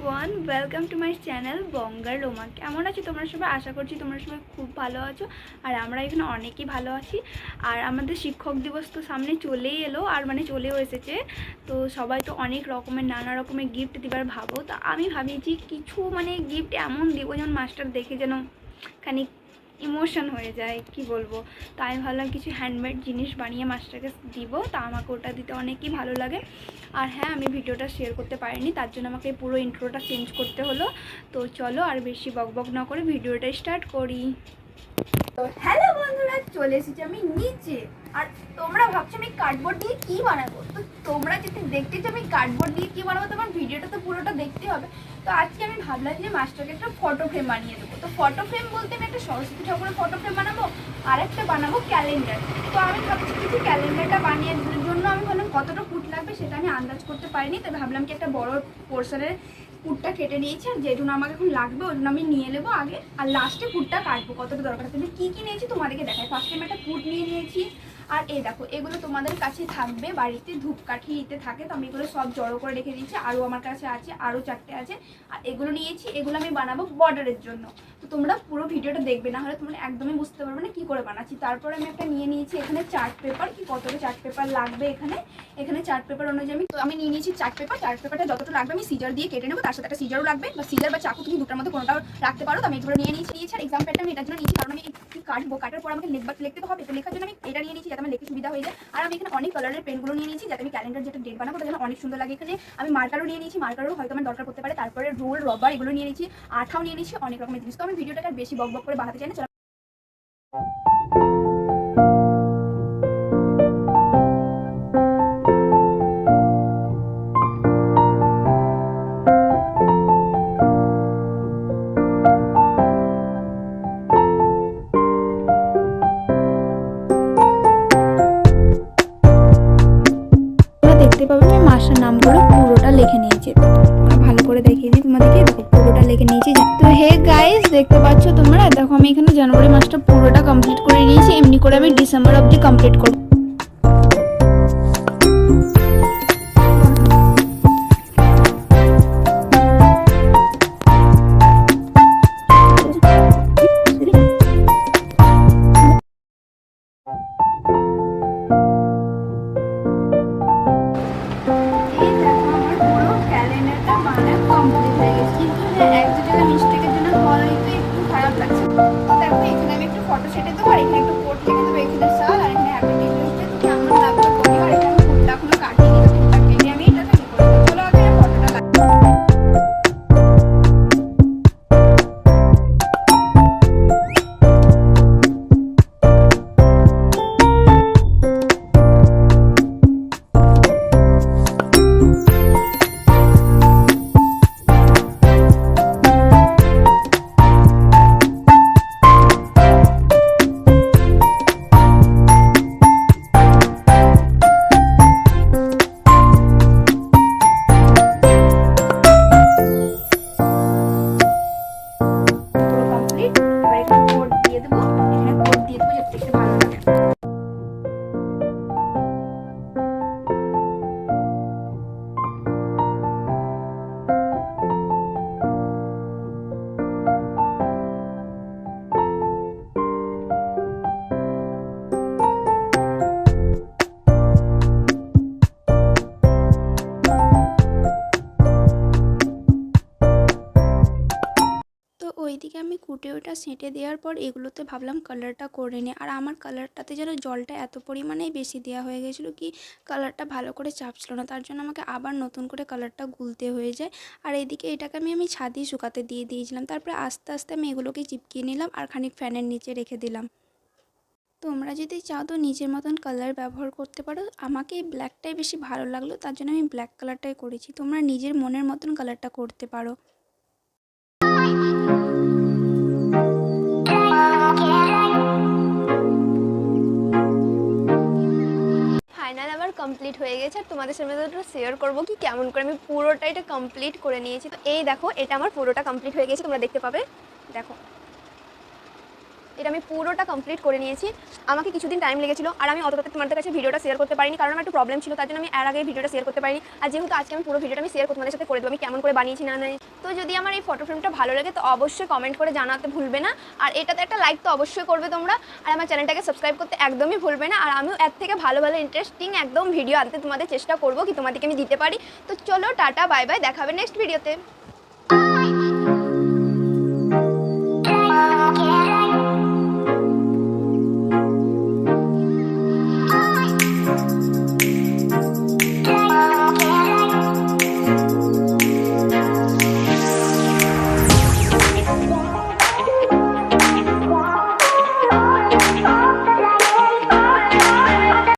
Everyone, welcome to my channel বঙ্গার রোমা। কেমন আছো তোমরা সবাই? আশা করছি তোমরা সবাই খুব ভালো আছো, আর আমরা এখানে অনেকই ভালো আছি। আর আমাদের শিক্ষক দিবস তো সামনে চলেই এলো, আর চলেও এসেছে। তো সবাই তো অনেক রকমের নানা রকমের গিফট দিবার ভাবো। তো আমি ভাবিছি কিছু গিফট এমন দেবো যেমন মাস্টার দেখে যেন খানিক ইমোশন হয়ে যায়, কি বলবো। তো আমি ভাবলাম কিছু হ্যান্ডমেড জিনিস বানিয়ে মাস্টারকে দিব, তা আমাকে ওটা দিতে অনেকই ভালো লাগে। আর হ্যাঁ, আমি ভিডিওটা শেয়ার করতে পারিনি, তার জন্য আমাকে পুরো ইন্ট্রোটা চেঞ্জ করতে হলো। তো চলো আর বেশি বকবক না করে ভিডিওটা স্টার্ট করি। তো হ্যালো বন্ধুরা, চলে এসেছি আমি নিচে। আর তোমরা ভাবছো আমি কার্ডবোর্ড দিয়ে কি বানাবো। তো তোমরা যদি দেখতে চাও আমি কার্ডবোর্ড দিয়ে কি বানাবো, তোমার ভিডিওটা তো পুরোটা দেখতে হবে। তো আজকে আমি ভাবলাম যে মাস্টারকে একটা ফটো ফ্রেম বানিয়ে দেবো। তো ফটো ফ্রেম বলতে আমি একটা সরস্বতী ঠাকুরের ফটো ফ্রেম বানাবো, আর একটা বানাবো ক্যালেন্ডার। তো আমি ভাবছি কিছু ক্যালেন্ডারটা বানিয়ে জন্য আমি ভাবলাম কতটা ফুট লাগবে সেটা আমি আন্দাজ করতে পারিনি। তো ভাবলাম কি একটা বড় পোর্শনের পুরটা কেটে নিয়েছি, আর যে জন্য আমাকে এখন লাগবে ওই জন্য আমি নিয়ে নেবো আগে, আর লাস্টে পুরটা কাটবো কতটা দরকার। তুমি কী কী নিয়েছি তোমাদেরকে দেখাই। ফার্স্টে আমি একটা পুর নিয়ে নিয়েছি, আর এই দেখো এগুলো তোমাদের কাছে থাকবে, বাড়িতে ধূপকাঠিতে থাকে, তো আমি এগুলো সব জড়ো করে রেখে দিয়েছি। আরও আমার কাছে আছে, আরও 4টে আছে। আর এগুলো নিয়েছি, এগুলো আমি বানাবো বর্ডারের জন্য। তো তোমরা পুরো ভিডিওটা দেখবে, না হলে তোমরা একদমই বুঝতে পারবে না কী করে বানাচ্ছি। তারপরে আমি একটা নিয়ে নিয়েছি এখানে চার্ট পেপার, কি কতটা চার্ট পেপার লাগবে এখানে চার্ট পেপার অনুযায়ী আমি নিয়ে নিয়েছি চার্ট পেপারটা যতটা লাগবে আমি সিজার দিয়ে কেটে নেবো। তার সাথে একটা সিজারও লাগবে, বা সিজার বা চাকু, তুমি দুটার মধ্যে কোনোটাও রাখতে পারো। তো আমি এগুলো নিয়ে নিয়েছি। আর এক্সাম প্যাডটা আমি এটার জন্য নিয়েছি, কারণ আমি কাটবো, কাটার পর আমাকে লিখতে তো হবে। তো লেখার জন্য আমি এটা নিয়ে নিয়েছি যাতে আমার লিখতে সুবিধা হয়ে যায়। আর আমি এখানে অনেক কালারের পেনগুলো নিয়ে নিয়েছি যাতে আমি ক্যালেন্ডার যেটা ডেট বানাবো যেন অনেক সুন্দর লাগে। এখানে আমি মার্কারও নিয়ে নিয়েছি, মার্কারও হয়তো আমার দরকার পড়তে পারে। তারপরে রুল, রবার এগুলো নিয়ে নিয়েছি, আঠাও নিয়ে নিয়েছি, অনেক রকমের জিনিস। তো আমি ভিডিওটাকে আর বেশি বক করে বানাতে চাই না। দেখতে পাবে আমি মাস্টার নামগুলো পুরোটা লিখে নিয়েছি। ভালো করে দেখিয়ে দিই তোমাদেরকে, দেখো পুরোটা লিখে নিয়েছি। তো হে গাইস, দেখতে পাচ্ছ তোমরা, দেখো আমি এখানে জানুয়ারি মাসটা পুরোটা কমপ্লিট করে নিয়েছি। এমনি করে আমি ডিসেম্বর অবধি কমপ্লিট করবো। ফটো সেটে দেবো, আর এখানে একটু কোট লিখে দেবো, এখানে সাল, আর এখানে হ্যাপি ডিসেম্বর। তো কেমন লাগবে বলি। আর এখানে ফুলটা এখনো কাটিনি, তো ফুলটা কেটে আমি এটা তৈরি করবো। চলো আগে ফটোটা লাগবে। তো ওইদিকে আমি কুটে ওটা সেঁটে দেওয়ার পর এগুলোতে ভাবলাম কালারটা করে নিই। আর আমার কালারটাতে যেন জলটা এত পরিমাণেই বেশি দেওয়া হয়ে গেছিলো, কি কালারটা ভালো করে চাপছিল না, তার জন্য আমাকে আবার নতুন করে কালারটা গুলতে হয়ে যায়। আর এদিকে এটাকে আমি ছাদে শুকাতে দিয়ে দিয়েছিলাম। তারপরে আস্তে আস্তে আমি এগুলোকে চিপকিয়ে নিলাম আর খানিক ফ্যানের নিচে রেখে দিলাম। তোমরা যদি চাও তো নিজের মতন কালার ব্যবহার করতে পারো। আমাকে এই ব্ল্যাকটাই বেশি ভালো লাগলো, তার জন্য আমি ব্ল্যাক কালারটাই করেছি। তোমরা নিজের মনের মতন কালারটা করতে পারো। ফাইনাল আমার কমপ্লিট হয়ে গেছে, আর তোমাদের সামনে তো শেয়ার করবো কি কেমন করে আমি পুরোটা এটা কমপ্লিট করে নিয়েছি। তো এই দেখো, এটা আমার পুরোটা কমপ্লিট হয়ে গেছে, তোমরা দেখতে পাবে। দেখো এটা আমি পুরোটা কমপ্লিট করে নিয়েছি। আমাকে কিছুদিন টাইম লেগেছিল, আর আমি অতটাতে তোমাদের কাছে ভিডিওটা শেয়ার করতে পারিনি, কারণ আমার একটু প্রবলেম ছিল, তার জন্য আমি এর আগে ভিডিওটা শেয়ার করতে পারিনি। আর যেহেতু আজকে আমি পুরো ভিডিওটা আমি শেয়ার তোমাদের সাথে করে দেবো, আমি কেমন করে বানিয়েছি না নাই। তো যদি আমার এই ফটো ফ্রেমটা ভালো লাগে তো অবশ্যই কমেন্ট করে জানাতে ভুলবে না, আর এটাতে একটা লাইক তো অবশ্যই করবে তোমরা, আর আমার চ্যানেলটাকে সাবস্ক্রাইব করতে একদমই ভুলবে না। আর আমিও এর থেকে ভালো ভালো ইন্টারেস্টিং একদম ভিডিও আনতে তোমাদের চেষ্টা করবো, কি তোমাদেরকে আমি দিতে পারি। তো চলো টাটা বাই বাই, দেখা হবে নেক্সট ভিডিওতে।